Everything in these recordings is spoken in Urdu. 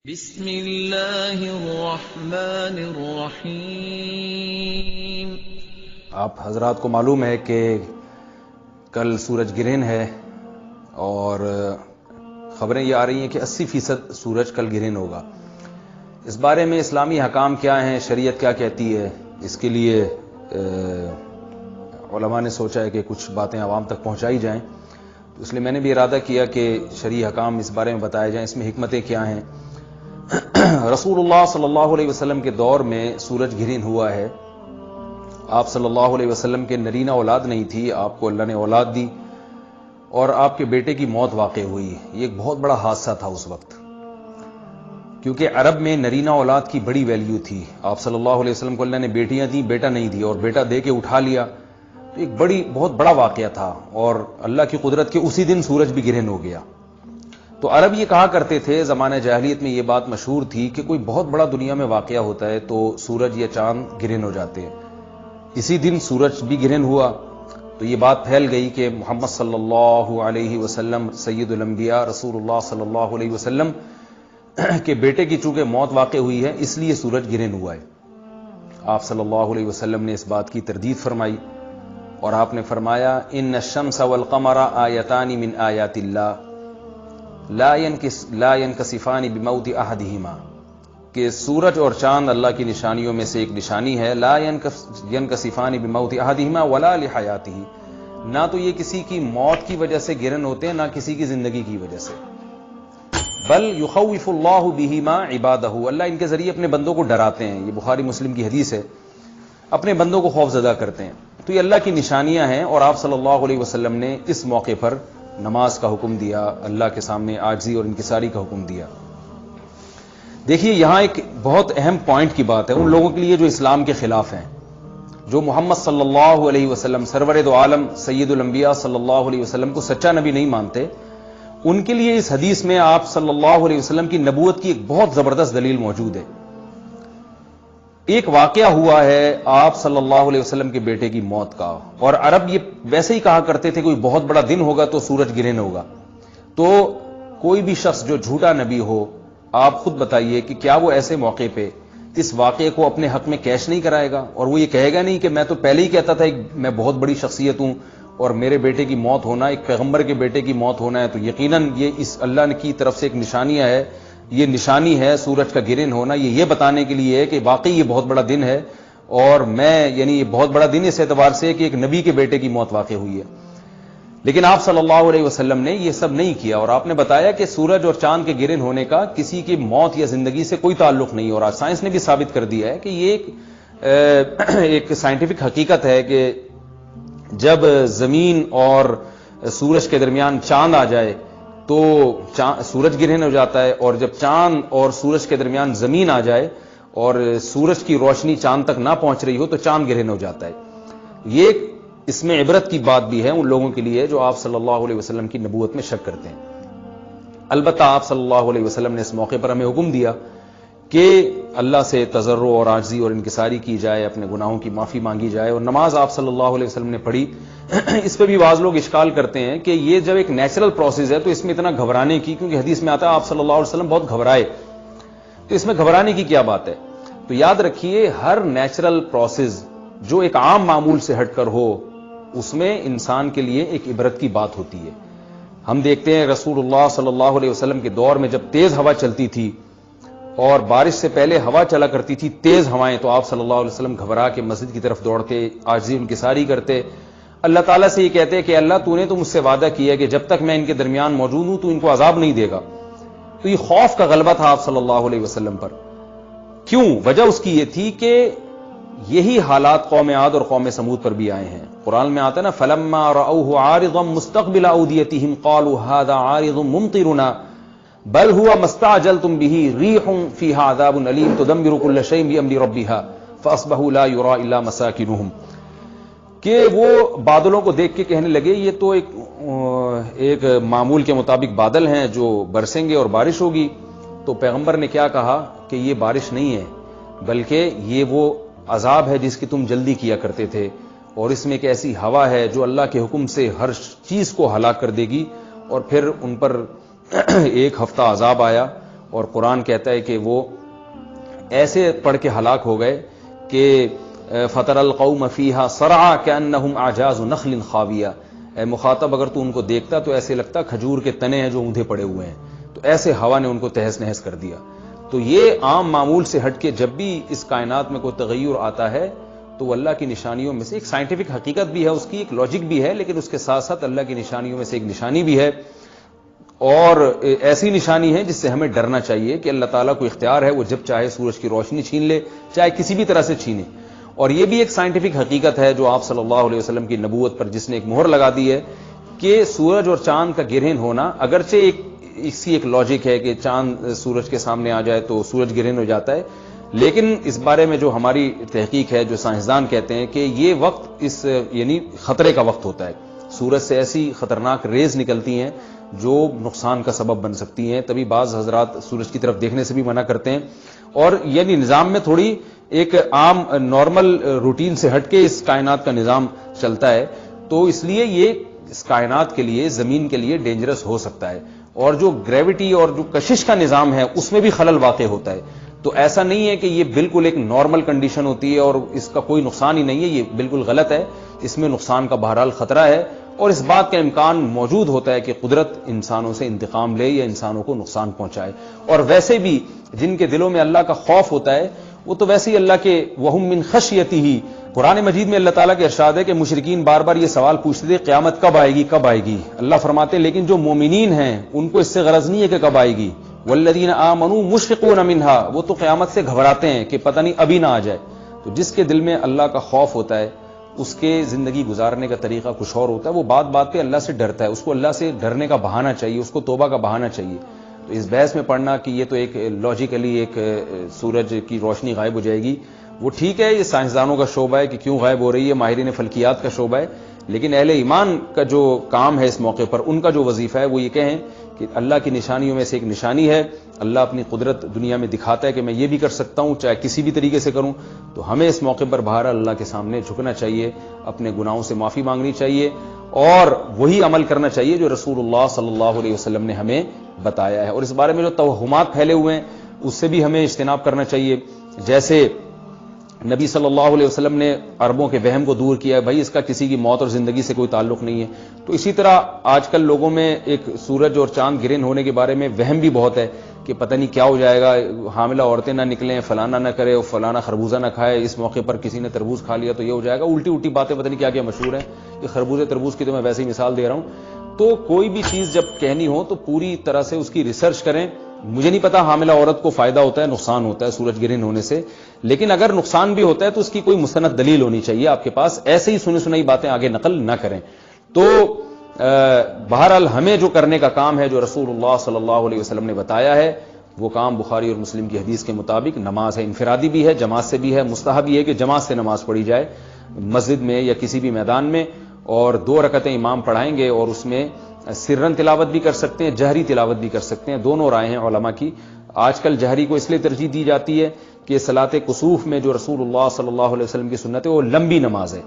بسم اللہ الرحمن الرحیم۔ آپ حضرات کو معلوم ہے کہ کل سورج گرہن ہے اور خبریں یہ آ رہی ہیں کہ 80% سورج کل گرہن ہوگا۔ اس بارے میں اسلامی حکام کیا ہیں، شریعت کیا کہتی ہے، اس کے لیے علماء نے سوچا ہے کہ کچھ باتیں عوام تک پہنچائی جائیں، تو اس لیے میں نے بھی ارادہ کیا کہ شرعی حکام اس بارے میں بتائے جائیں، اس میں حکمتیں کیا ہیں۔ رسول اللہ صلی اللہ علیہ وسلم کے دور میں سورج گرہن ہوا ہے۔ آپ صلی اللہ علیہ وسلم کے نرینہ اولاد نہیں تھی، آپ کو اللہ نے اولاد دی اور آپ کے بیٹے کی موت واقع ہوئی۔ یہ ایک بہت بڑا حادثہ تھا اس وقت، کیونکہ عرب میں نرینہ اولاد کی بڑی ویلیو تھی۔ آپ صلی اللہ علیہ وسلم کو اللہ نے بیٹیاں دیں، بیٹا نہیں دی، اور بیٹا دے کے اٹھا لیا، تو ایک بہت بڑا واقعہ تھا، اور اللہ کی قدرت کے اسی دن سورج بھی گرہن ہو گیا۔ تو عرب یہ کہا کرتے تھے، زمانہ جاہلیت میں یہ بات مشہور تھی کہ کوئی بہت بڑا دنیا میں واقعہ ہوتا ہے تو سورج یا چاند گرہن ہو جاتے ہیں۔ اسی دن سورج بھی گرہن ہوا تو یہ بات پھیل گئی کہ محمد صلی اللہ علیہ وسلم سید الانبیاء رسول اللہ صلی اللہ علیہ وسلم کے بیٹے کی چونکہ موت واقع ہوئی ہے، اس لیے سورج گرہن ہوا ہے۔ آپ صلی اللہ علیہ وسلم نے اس بات کی تردید فرمائی اور آپ نے فرمایا، ان الشمس والقمر آیتان من آیات اللہ لا ينکسفان بموت احدہما، کہ سورج اور چاند اللہ کی نشانیوں میں سے ایک نشانی ہے، لا ينکسفان بموت احدہما ولا لحیاتہ، نہ تو یہ کسی کی موت کی وجہ سے گرہن ہوتے ہیں، نہ کسی کی زندگی کی وجہ سے، بل یخوف اللہ بہما عبادہ، اللہ ان کے ذریعے اپنے بندوں کو ڈراتے ہیں۔ یہ بخاری مسلم کی حدیث ہے، اپنے بندوں کو خوف زدہ کرتے ہیں۔ تو یہ اللہ کی نشانیاں ہیں، اور آپ صلی اللہ علیہ وسلم نے اس موقع پر نماز کا حکم دیا، اللہ کے سامنے عاجزی اور انکساری کا حکم دیا۔ دیکھیے یہاں ایک بہت اہم پوائنٹ کی بات ہے ان لوگوں کے لیے جو اسلام کے خلاف ہیں، جو محمد صلی اللہ علیہ وسلم سرور دو عالم سید الانبیاء صلی اللہ علیہ وسلم کو سچا نبی نہیں مانتے، ان کے لیے اس حدیث میں آپ صلی اللہ علیہ وسلم کی نبوت کی ایک بہت زبردست دلیل موجود ہے۔ ایک واقعہ ہوا ہے آپ صلی اللہ علیہ وسلم کے بیٹے کی موت کا، اور عرب یہ ویسے ہی کہا کرتے تھے کوئی بہت بڑا دن ہوگا تو سورج گرہن ہوگا۔ تو کوئی بھی شخص جو جھوٹا نبی ہو، آپ خود بتائیے کہ کیا وہ ایسے موقع پہ اس واقعے کو اپنے حق میں کیش نہیں کرائے گا، اور وہ یہ کہے گا نہیں کہ میں تو پہلے ہی کہتا تھا میں بہت بڑی شخصیت ہوں اور میرے بیٹے کی موت ہونا، ایک پیغمبر کے بیٹے کی موت ہونا ہے تو یقیناً یہ اس اللہ کی طرف سے ایک نشانیہ ہے، یہ نشانی ہے سورج کا گرہن ہونا، یہ بتانے کے لیے ہے کہ واقعی یہ بہت بڑا دن ہے، اور یعنی یہ بہت بڑا دن اس اعتبار سے کہ ایک نبی کے بیٹے کی موت واقع ہوئی ہے۔ لیکن آپ صلی اللہ علیہ وسلم نے یہ سب نہیں کیا، اور آپ نے بتایا کہ سورج اور چاند کے گرہن ہونے کا کسی کی موت یا زندگی سے کوئی تعلق نہیں، اور آج سائنس نے بھی ثابت کر دیا ہے کہ یہ ایک سائنٹیفک حقیقت ہے کہ جب زمین اور سورج کے درمیان چاند آ جائے تو سورج گرہن ہو جاتا ہے، اور جب چاند اور سورج کے درمیان زمین آ جائے اور سورج کی روشنی چاند تک نہ پہنچ رہی ہو تو چاند گرہن ہو جاتا ہے۔ یہ اس میں عبرت کی بات بھی ہے ان لوگوں کے لیے جو آپ صلی اللہ علیہ وسلم کی نبوت میں شک کرتے ہیں۔ البتہ آپ صلی اللہ علیہ وسلم نے اس موقع پر ہمیں حکم دیا کہ اللہ سے تضرع اور عاجزی اور انکساری کی جائے، اپنے گناہوں کی معافی مانگی جائے، اور نماز آپ صلی اللہ علیہ وسلم نے پڑھی۔ اس پہ بھی بعض لوگ اشکال کرتے ہیں کہ یہ جب ایک نیچرل پروسیس ہے تو اس میں اتنا گھبرانے کی، کیونکہ حدیث میں آتا ہے آپ صلی اللہ علیہ وسلم بہت گھبرائے، تو اس میں گھبرانے کی کیا بات ہے؟ تو یاد رکھیے ہر نیچرل پروسیس جو ایک عام معمول سے ہٹ کر ہو، اس میں انسان کے لیے ایک عبرت کی بات ہوتی ہے۔ ہم دیکھتے ہیں رسول اللہ صلی اللہ علیہ وسلم کے دور میں جب تیز ہوا چلتی تھی اور بارش سے پہلے ہوا چلا کرتی تھی تیز ہوائیں، تو آپ صلی اللہ علیہ وسلم گھبرا کے مسجد کی طرف دوڑتے، عاجزی انکساری کرتے، اللہ تعالیٰ سے یہ کہتے کہ اللہ تو نے تو مجھ سے وعدہ کیا کہ جب تک میں ان کے درمیان موجود ہوں تو ان کو عذاب نہیں دے گا۔ تو یہ خوف کا غلبہ تھا آپ صلی اللہ علیہ وسلم پر۔ کیوں؟ وجہ اس کی یہ تھی کہ یہی حالات قوم عاد اور قوم سمود پر بھی آئے ہیں۔ قرآن میں آتا ہے نا فَلَمَّا رَأَوْهُ عَارِضًا مُسْتَقْبِلَ أَوْدِيَتِهِمْ قَالُوا هَذَا عَارِضٌ مُمْطِرُنَا بَلْ هُوَ مَا اسْتَعْجَلْتُمْ بِهِ رِيحٌ فِيهَا عَذَابٌ أَلِيمٌ تُدَمِّرُ كُلَّ شَيْءٍ بِأَمْرِ رَبِّهَا فَأَصْبَحُوا لَا يُرَىٰ إِلَّا مَسَاكِنُهُمْ، کہ وہ بادلوں کو دیکھ کے کہنے لگے یہ تو ایک معمول کے مطابق بادل ہیں جو برسیں گے اور بارش ہوگی۔ تو پیغمبر نے کیا کہا کہ یہ بارش نہیں ہے بلکہ یہ وہ عذاب ہے جس کی تم جلدی کیا کرتے تھے، اور اس میں ایک ایسی ہوا ہے جو اللہ کے حکم سے ہر چیز کو ہلاک کر دے گی۔ اور پھر ان پر ایک ہفتہ عذاب آیا، اور قرآن کہتا ہے کہ وہ ایسے پڑھ کے ہلاک ہو گئے کہ فَتَرَ الْقَوْمَ فِيهَا صَرْعَىٰ كَأَنَّهُمْ أَعْجَازُ نَخْلٍ خَاوِيَةٍ. اے مخاطب اگر تو ان کو دیکھتا تو ایسے لگتا کھجور کے تنے ہیں جو اوندھے پڑے ہوئے ہیں. تو ایسے ہوا نے ان کو تہس نہس کر دیا. تو یہ عام معمول سے ہٹ کے جب بھی اس کائنات میں کوئی تغیر آتا ہے تو وہ اللہ کی نشانیوں میں سے ایک سائنٹیفک حقیقت بھی ہے, اس کی ایک لاجک بھی ہے, لیکن اس کے ساتھ ساتھ اللہ کی نشانیوں میں سے ایک نشانی بھی ہے, اور ایسی نشانی ہے جس سے ہمیں ڈرنا چاہیے کہ اللہ تعالیٰ کو اختیار ہے, وہ جب چاہے سورج کی روشنی چھین لے, چاہے کسی بھی طرح سے چھینے. اور یہ بھی ایک سائنٹیفک حقیقت ہے جو آپ صلی اللہ علیہ وسلم کی نبوت پر جس نے ایک مہر لگا دی ہے کہ سورج اور چاند کا گرہن ہونا, اگرچہ اس کی ایک لاجک ہے کہ چاند سورج کے سامنے آ جائے تو سورج گرہن ہو جاتا ہے, لیکن اس بارے میں جو ہماری تحقیق ہے, جو سائنسدان کہتے ہیں کہ یہ وقت یعنی خطرے کا وقت ہوتا ہے. سورج سے ایسی خطرناک ریز نکلتی ہیں جو نقصان کا سبب بن سکتی ہیں. تبھی بعض حضرات سورج کی طرف دیکھنے سے بھی منع کرتے ہیں, اور یعنی نظام میں تھوڑی ایک عام نارمل روٹین سے ہٹ کے اس کائنات کا نظام چلتا ہے, تو اس لیے یہ اس کائنات کے لیے, زمین کے لیے ڈینجرس ہو سکتا ہے. اور جو گریوٹی اور جو کشش کا نظام ہے اس میں بھی خلل واقع ہوتا ہے. تو ایسا نہیں ہے کہ یہ بالکل ایک نارمل کنڈیشن ہوتی ہے اور اس کا کوئی نقصان ہی نہیں ہے, یہ بالکل غلط ہے. اس میں نقصان کا بہرحال خطرہ ہے, اور اس بات کا امکان موجود ہوتا ہے کہ قدرت انسانوں سے انتقام لے یا انسانوں کو نقصان پہنچائے. اور ویسے بھی جن کے دلوں میں اللہ کا خوف ہوتا ہے وہ تو ویسے ہی اللہ کے وہم من خشیتہ, قرآن مجید میں اللہ تعالیٰ کے ارشاد ہے کہ مشرکین بار بار یہ سوال پوچھتے تھے قیامت کب آئے گی کب آئے گی. اللہ فرماتے ہیں لیکن جو مومنین ہیں ان کو اس سے غرض نہیں ہے کہ کب آئے گی. والذین آمنوا مشفقون منہا, وہ تو قیامت سے گھبراتے ہیں کہ پتہ نہیں ابھی نہ آ جائے. تو جس کے دل میں اللہ کا خوف ہوتا ہے اس کے زندگی گزارنے کا طریقہ کچھ اور ہوتا ہے, وہ بات بات پہ اللہ سے ڈرتا ہے, اس کو اللہ سے ڈرنے کا بہانہ چاہیے, اس کو توبہ کا بہانہ چاہیے. تو اس بحث میں پڑھنا کہ یہ تو ایک لاجیکلی ایک سورج کی روشنی غائب ہو جائے گی, وہ ٹھیک ہے, یہ سائنسدانوں کا شعبہ ہے کہ کیوں غائب ہو رہی ہے, ماہرین فلکیات کا شعبہ ہے, لیکن اہل ایمان کا جو کام ہے اس موقع پر, ان کا جو وظیفہ ہے وہ یہ کہیں کہ اللہ کی نشانیوں میں سے ایک نشانی ہے, اللہ اپنی قدرت دنیا میں دکھاتا ہے کہ میں یہ بھی کر سکتا ہوں چاہے کسی بھی طریقے سے کروں. تو ہمیں اس موقع پر بہرحال اللہ کے سامنے جھکنا چاہیے, اپنے گناہوں سے معافی مانگنی چاہیے, اور وہی عمل کرنا چاہیے جو رسول اللہ صلی اللہ علیہ وسلم نے ہمیں بتایا ہے. اور اس بارے میں جو توہمات پھیلے ہوئے ہیں اس سے بھی ہمیں اجتناب کرنا چاہیے. جیسے نبی صلی اللہ علیہ وسلم نے عربوں کے وہم کو دور کیا ہے, بھائی اس کا کسی کی موت اور زندگی سے کوئی تعلق نہیں ہے. تو اسی طرح آج کل لوگوں میں ایک سورج اور چاند گرہن ہونے کے بارے میں وہم بھی بہت ہے کہ پتہ نہیں کیا ہو جائے گا, حاملہ عورتیں نہ نکلیں, فلانا نہ کرے, اور فلانا خربوزہ نہ کھائے, اس موقع پر کسی نے تربوز کھا لیا تو یہ ہو جائے گا. الٹی الٹی باتیں پتہ نہیں کیا کیا مشہور ہیں. کہ خربوزے تربوز کی تو میں ویسے ہی مثال دے رہا ہوں. تو کوئی بھی چیز جب کہنی ہو تو پوری طرح سے اس کی ریسرچ کریں. مجھے نہیں پتا حاملہ عورت کو فائدہ ہوتا ہے نقصان ہوتا ہے سورج گرہن ہونے سے, لیکن اگر نقصان بھی ہوتا ہے تو اس کی کوئی مستند دلیل ہونی چاہیے آپ کے پاس, ایسے ہی سنی سنائی باتیں آگے نقل نہ کریں. تو بہرحال ہمیں جو کرنے کا کام ہے جو رسول اللہ صلی اللہ علیہ وسلم نے بتایا ہے وہ کام بخاری اور مسلم کی حدیث کے مطابق نماز ہے, انفرادی بھی ہے, جماعت سے بھی ہے. مستحب یہ ہے کہ جماعت سے نماز پڑھی جائے مسجد میں یا کسی بھی میدان میں, اور 2 رکعتیں امام پڑھائیں گے, اور اس میں سرن تلاوت بھی کر سکتے ہیں, جہری تلاوت بھی کر سکتے ہیں. دونوں رائے ہیں علماء کی. آج کل جہری کو اس لیے ترجیح دی جاتی ہے کہ صلاۃ کسوف میں جو رسول اللہ صلی اللہ علیہ وسلم کی سنت ہے وہ لمبی نماز ہے,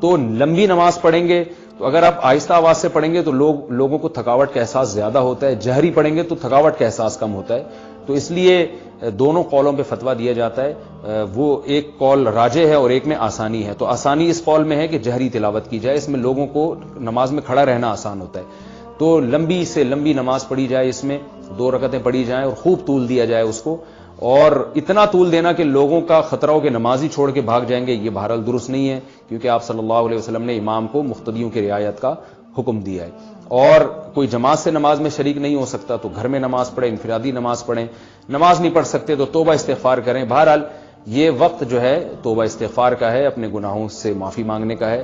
تو لمبی نماز پڑھیں گے تو اگر آپ آہستہ آواز سے پڑھیں گے تو لوگوں کو تھکاوٹ کا احساس زیادہ ہوتا ہے, جہری پڑھیں گے تو تھکاوٹ کا احساس کم ہوتا ہے. تو اس لیے دونوں قولوں پہ فتویٰ دیا جاتا ہے. وہ ایک قول راجح ہے اور ایک میں آسانی ہے. تو آسانی اس قول میں ہے کہ جہری تلاوت کی جائے, اس میں لوگوں کو نماز میں کھڑا رہنا آسان ہوتا ہے. تو لمبی سے لمبی نماز پڑھی جائے, اس میں 2 رکعتیں پڑھی جائیں اور خوب طول دیا جائے اس کو, اور اتنا طول دینا کہ لوگوں کا خطرہ ہو کہ نماز ہی چھوڑ کے بھاگ جائیں گے, یہ بہرحال درست نہیں ہے, کیونکہ آپ صلی اللہ علیہ وسلم نے امام کو مقتدیوں کی رعایت کا حکم دیا ہے. اور کوئی جماعت سے نماز میں شریک نہیں ہو سکتا تو گھر میں نماز پڑھیں, انفرادی نماز پڑھیں. نماز نہیں پڑھ سکتے تو توبہ استغفار کریں. بہرحال یہ وقت جو ہے توبہ استغفار کا ہے, اپنے گناہوں سے معافی مانگنے کا ہے.